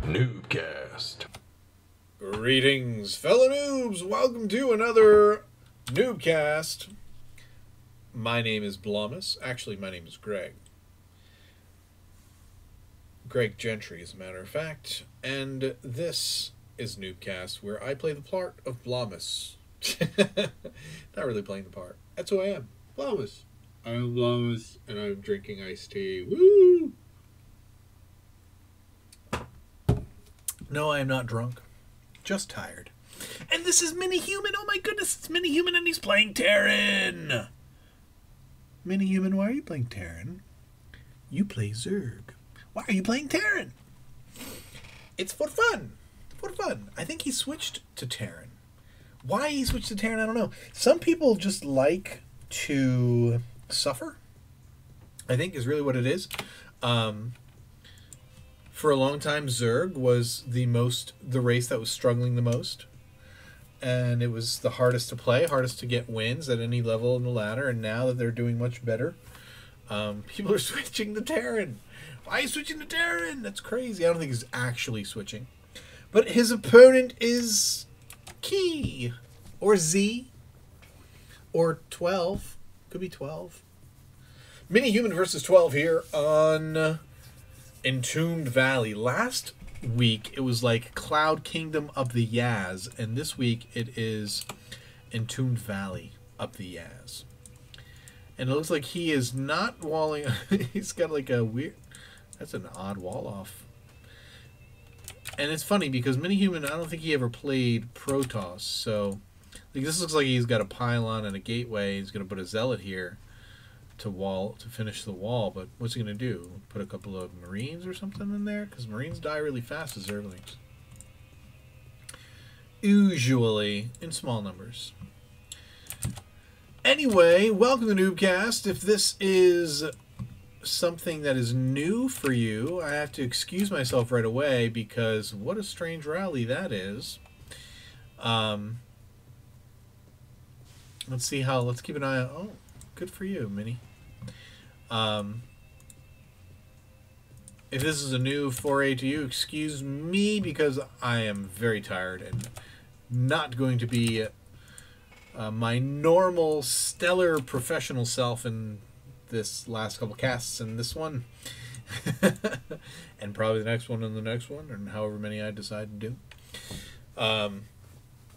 NuubCast. Greetings, fellow noobs! Welcome to another NuubCast. My name is Blomus. Actually, my name is Greg. Greg Gentry, as a matter of fact. And this is NuubCast, where I play the part of Blomus. Not really playing the part. That's who I am. Blomus. I'm Blomus, and I'm drinking iced tea. Woo! No, I am not drunk. Just tired. And this is Mini-Human. Oh my goodness, it's Mini-Human and he's playing Terran. Mini-Human, why are you playing Terran? You play Zerg. Why are you playing Terran? It's for fun. For fun. I think he switched to Terran. Why he switched to Terran, I don't know. Some people just like to suffer, I think is really what it is. For a long time, Zerg was the race that was struggling the most. And it was the hardest to play, hardest to get wins at any level in the ladder. And now that they're doing much better, people are switching to Terran. Why are you switching to Terran? That's crazy. I don't think he's actually switching. But his opponent is Key. Or Z. Or 12. Could be 12. Mini-Human versus 12 here on Entombed Valley. Last week it was like Cloud Kingdom up the Yaz, and this week it is Entombed Valley up the Yaz. And it looks like he is not walling. He's got like a weird. That's an odd wall off. And it's funny because Mini-Human, I don't think he ever played Protoss, so like, this looks like he's got a pylon and a gateway. He's going to put a zealot here to finish the wall, but what's he going to do? Put a couple of Marines or something in there? Because Marines die really fast as Zerglings. Usually in small numbers. Anyway, welcome to NuubCast. If this is something that is new for you, I have to excuse myself right away because what a strange rally that is. Let's keep an eye on. Oh, good for you, Mini. If this is a new foray to you, excuse me because I am very tired and not going to be my normal stellar professional self in this last couple casts and this one. And probably the next one and the next one, and however many I decide to do.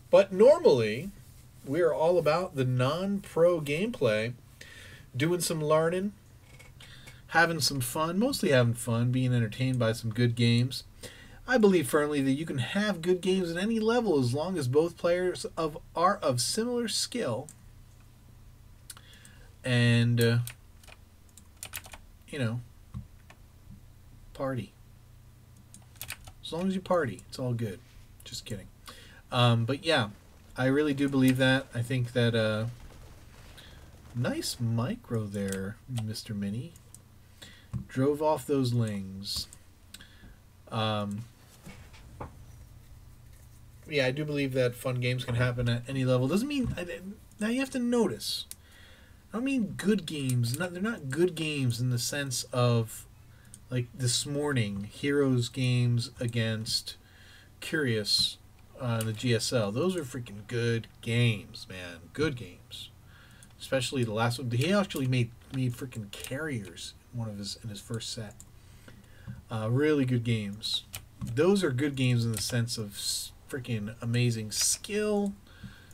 But normally, we are all about the non-pro gameplay, doing some learning, having some fun, mostly having fun, being entertained by some good games. I believe firmly that you can have good games at any level as long as both players are of similar skill and, you know, party. As long as you party, it's all good. Just kidding. But yeah, I really do believe that. I think that nice micro there, Mr. Mini. Drove off those lings. Yeah, I do believe that fun games can happen at any level. Doesn't mean... Now you have to notice. I don't mean good games. They're not good games in the sense of, like, this morning, Heroes games against Curious the GSL. Those are freaking good games, man. Good games. Especially the last one. He actually made freaking carriers in his first set. Really good games. Those are good games in the sense of freaking amazing skill,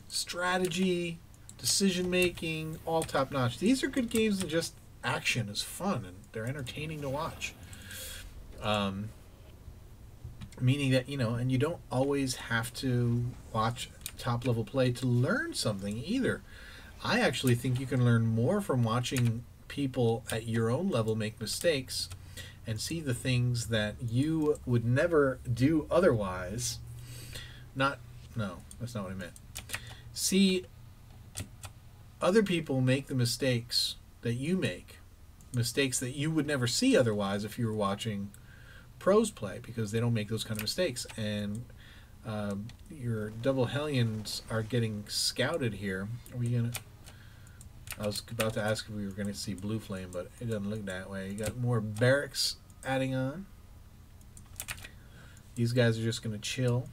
strategy, decision making, all top notch. These are good games and just action is fun and they're entertaining to watch. Meaning that, you know, and you don't always have to watch top level play to learn something either. I actually think you can learn more from watching people at your own level make mistakes and see the things that you would never do otherwise. No, that's not what I meant. See other people make the mistakes that you make. Mistakes that you would never see otherwise if you were watching pros play, because they don't make those kind of mistakes. And your double Hellions are getting scouted here. Are we gonna... I was about to ask if we were going to see Blue Flame, but it doesn't look that way. You got more barracks adding on. These guys are just going to chill.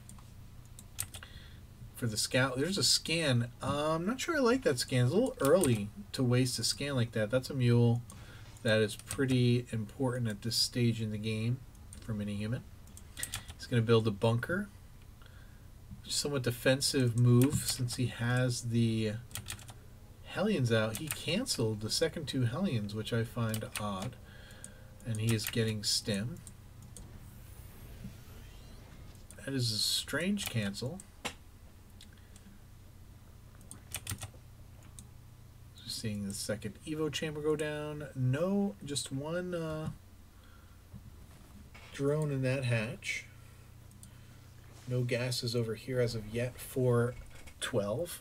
For the scout, there's a scan. I'm not sure I like that scan. It's a little early to waste a scan like that. That's a mule that is pretty important at this stage in the game for Mini-Human. He's going to build a bunker. Somewhat defensive move since he has the Hellions out. He canceled the second 2 Hellions, which I find odd. And he is getting stem. That is a strange cancel. Seeing the second Evo chamber go down. No, just one drone in that hatch. No gases over here as of yet for 12.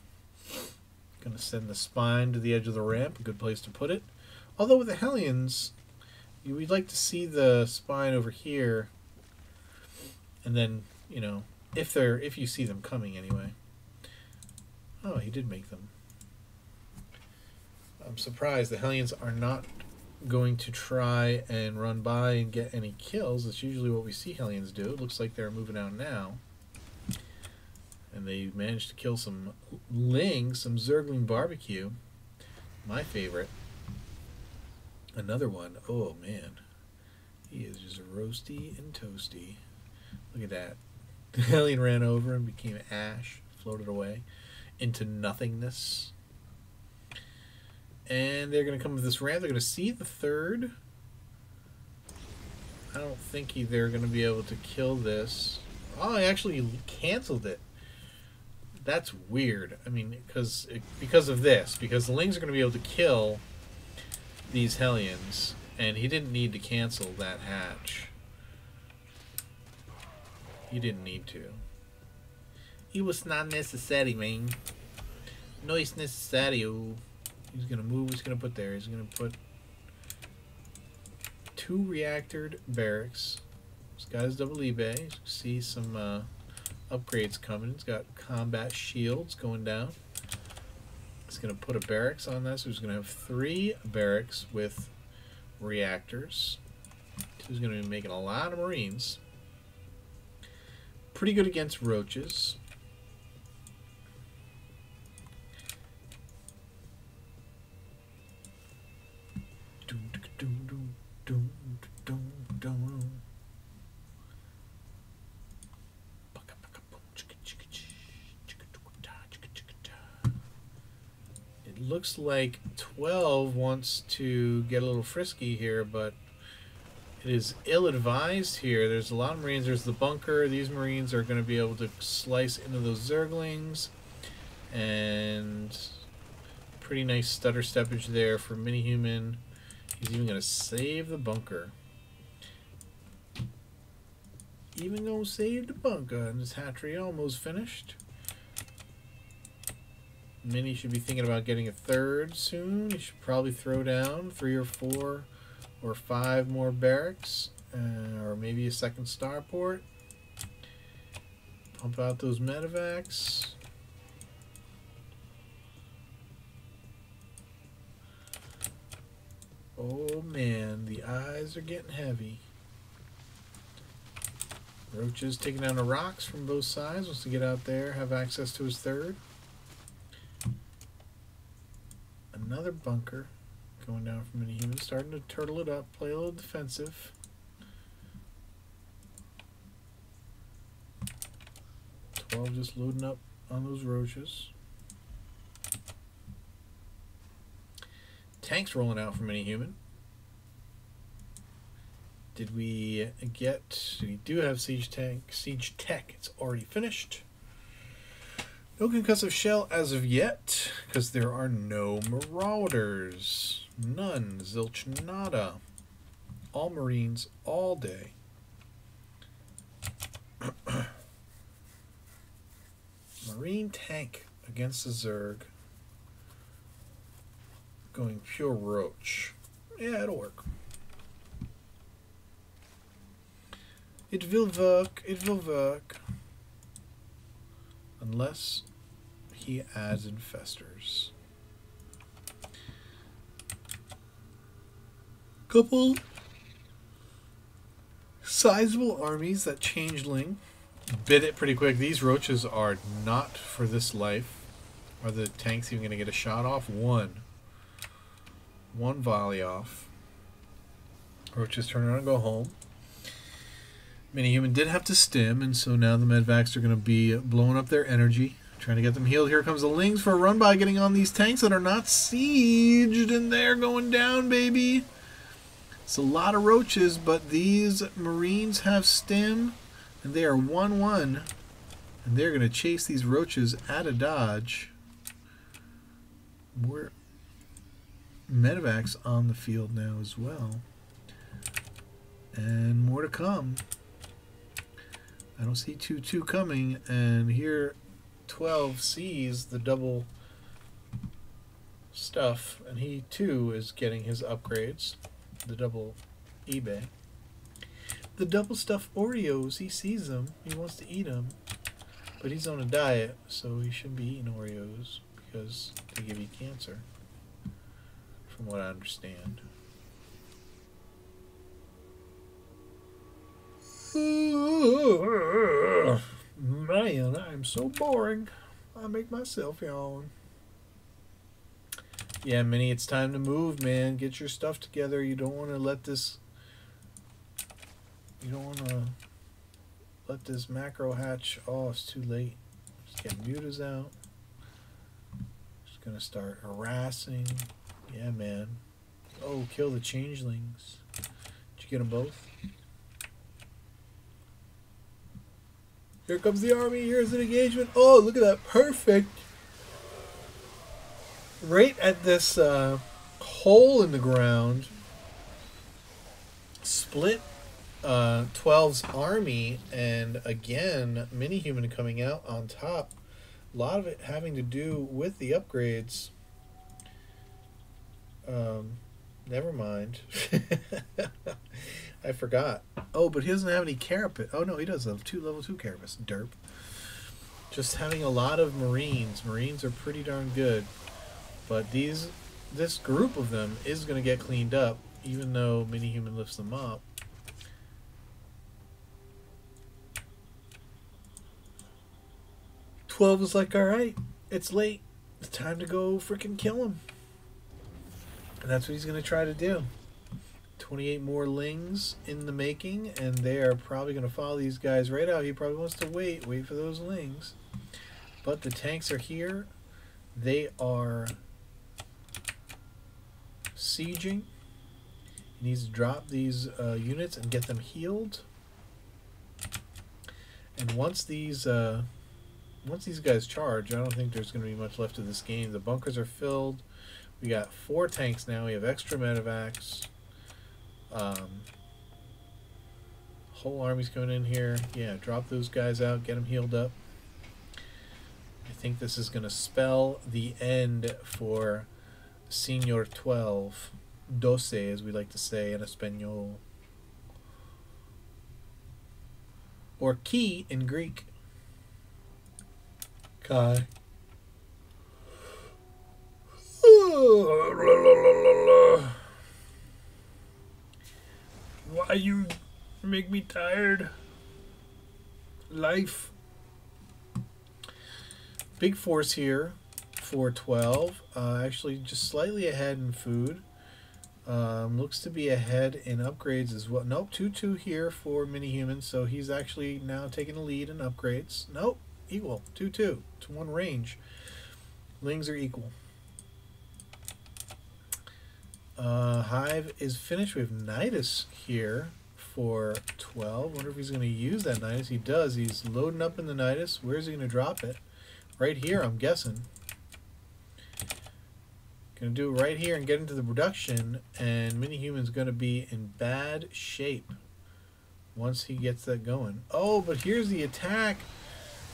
Gonna send the spine to the edge of the ramp. A good place to put it. Although with the Hellions, we'd like to see the spine over here. And then, you know, if you see them coming anyway. Oh, he did make them. I'm surprised the Hellions are not going to try and run by and get any kills. That's usually what we see Hellions do. It looks like they're moving out now. And they managed to kill some Ling, some Zergling barbecue. My favorite. Another one. Oh, man. He is just roasty and toasty. Look at that. The Hellion ran over and became ash. Floated away into nothingness. And they're going to come with this ramp. They're going to see the third. I don't think they're going to be able to kill this. Oh, I actually canceled it. That's weird. I mean, because of this. Because the Lings are going to be able to kill these Hellions. And he didn't need to cancel that hatch. He didn't need to. It was not necessary, man. No, it's necessary. He's going to move. He's going to put there. He's going to put 2 reactored barracks. He's got his double eBay. You see some upgrades coming. He's got combat shields going down. He's going to put a barracks on that. So he's going to have 3 barracks with reactors. So he's going to be making a lot of Marines. Pretty good against roaches. It looks like 12 wants to get a little frisky here, but it is ill-advised here. There's a lot of Marines. There's the bunker. These Marines are going to be able to slice into those Zerglings. And pretty nice stutter steppage there for Mini-Human. He's even going to save the bunker. Even going to save the bunker. And his hatchery almost finished. Mini should be thinking about getting a third soon. He should probably throw down 3 or 4 or 5 more barracks. Or maybe a second starport. Pump out those medevacs. Oh man, the eyes are getting heavy. Roaches taking down the rocks from both sides. Wants to get out there, have access to his third. Another bunker going down from Mini-Human, starting to turtle it up, play a little defensive. Just loading up on those roaches. Tanks rolling out from Mini-Human. Did we get... We do have Siege Tech. It's already finished. No concussive shell as of yet, because there are no Marauders. None. Zilch nada. All Marines all day. Marine tank against the Zerg. Going pure roach. Yeah, it'll work. It will work. It will work. Unless he adds infestors. Couple Sizable armies. That changeling bit it pretty quick. These roaches are not for this life. Are the tanks even going to get a shot off? One volley off. Roaches turn around and go home. Mini-Human did have to stim, and so now the medvacs are going to be blowing up their energy, trying to get them healed. Here comes the Lings for a run by, getting on these tanks that are not sieged, and they're going down, baby. It's a lot of roaches, but these Marines have stim, and they are 1-1, and they're going to chase these roaches out of dodge. More medevacs on the field now as well, and more to come. I don't see 2-2 coming, and here 12 sees the double stuff, and he too is getting his upgrades. The double eBay. The double stuffed Oreos, he sees them, he wants to eat them, but he's on a diet, so he shouldn't be eating Oreos because they give you cancer, from what I understand. Man, I'm so boring. I make myself yawn. Yeah, Minnie, it's time to move, man. Get your stuff together. You don't want to let this... You don't want to let this macro hatch. Oh, it's too late. Just get mutas out. Just going to start harassing. Yeah, man. Oh, kill the changelings. Did you get them both? Here comes the army. Here's an engagement. Oh, look at that. Perfect. Right at this hole in the ground. Split 12's army. And again, Mini-Human coming out on top. A lot of it having to do with the upgrades. Never mind. I forgot. Oh, but he doesn't have any carapace. Oh, no, he does have level 2 carapace. Derp. Just having a lot of Marines. Marines are pretty darn good. But this group of them is going to get cleaned up, even though Mini-Human lifts them up. "12 is like, alright, it's late. It's time to go freaking kill him." And that's what he's going to try to do. 28 more Lings in the making, and they are probably going to follow these guys right out. He probably wants to wait for those Lings. But the tanks are here. They are sieging. He needs to drop these units and get them healed. And once these guys charge, I don't think there's going to be much left of this game. The bunkers are filled. We got 4 tanks now. We have extra medevacs. Whole army's coming in here. Yeah, drop those guys out. Get them healed up. I think this is going to spell the end for Senior 12. 12, as we like to say in Espanol. Or key in Greek. Kai. Why you make me tired? Life. Big force here for 12. Actually, just slightly ahead in food. Looks to be ahead in upgrades as well. Nope, 2-2 here for Mini-Human. So he's actually now taking the lead in upgrades. Nope, equal. 2-2 to 1 range. Lings are equal. Hive is finished. We have Nidus here for 12. Wonder if he's going to use that Nidus. He does. He's loading up in the Nidus. Where's he going to drop it? Right here, I'm guessing. Going to do it right here and get into the production. And Mini-Human's going to be in bad shape once he gets that going. Oh, but here's the attack.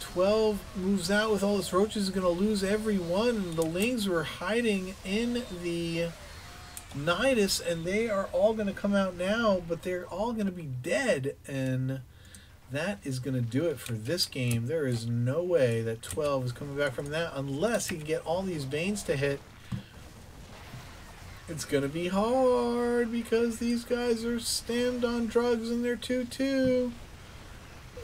12 moves out with all his roaches. Is going to lose every one. The Lings were hiding in the Nidus, and they are all going to come out now, but they're all going to be dead, and that is going to do it for this game. There is no way that 12 is coming back from that unless he can get all these Banes to hit It's going to be hard because these guys are stand on drugs and they're 2-2.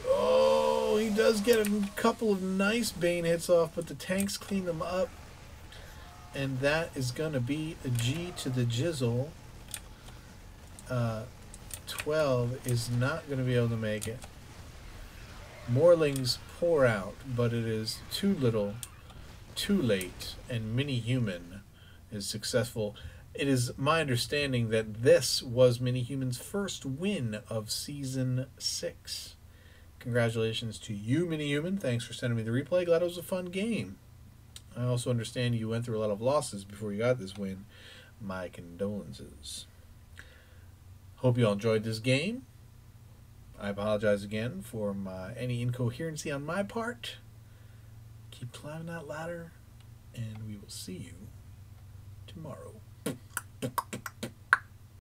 Oh, he does get a couple of nice Bane hits off, but the tanks clean them up. And that is going to be a G to the jizzle. 12 is not going to be able to make it. Morlings pour out, but it is too little, too late, and Mini-Human is successful. It is my understanding that this was Mini-Human's first win of Season 6. Congratulations to you, Mini-Human. Thanks for sending me the replay. Glad it was a fun game. I also understand you went through a lot of losses before you got this win. My condolences. Hope you all enjoyed this game. I apologize again for any incoherency on my part. Keep climbing that ladder, and we will see you tomorrow.